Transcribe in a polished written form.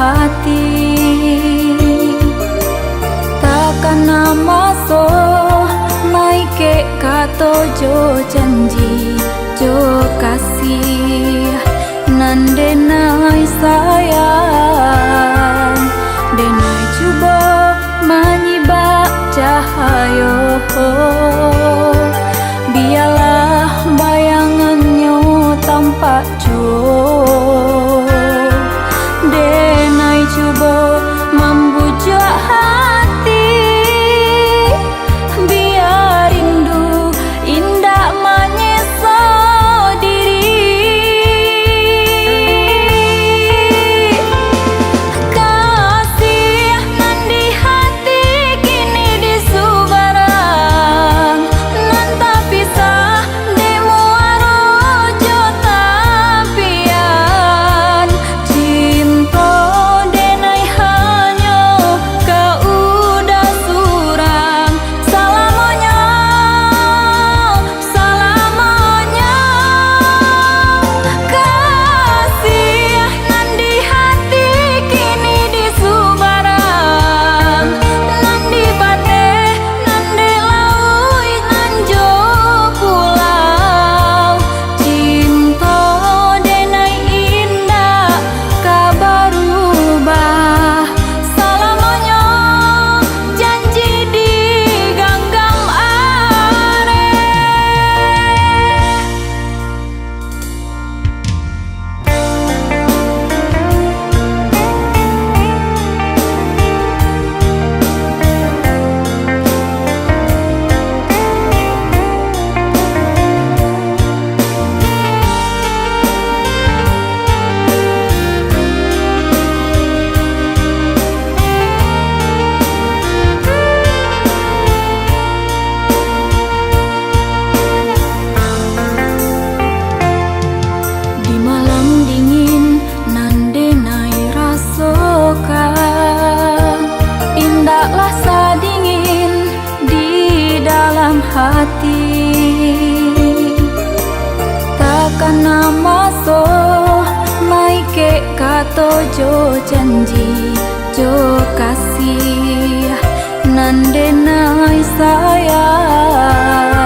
hati. Takkan nama so maike kato jo janji jo kasih nan denai sayang denai coba menyibak cahayo. Biarlah bayangannya tampak jauh denai coba membujuk hati. Biar rindu indah menyesa diri. Kasih nan di hati kini disubarang nan tak pisah demo arojo tapian. Cinta denai hanya kau udah surang selamanya, selamanya. Kasih nan di hati kini disubarang nan di bate nan di laut nan jo pulau. Cinta denai indah kabarubah selamanya, janji digenggam are. Di malam dingin nan denai rasakan indahlah sadingin di dalam hati. Takkan nama so maike kato jo janji jo kasih nan denai sayang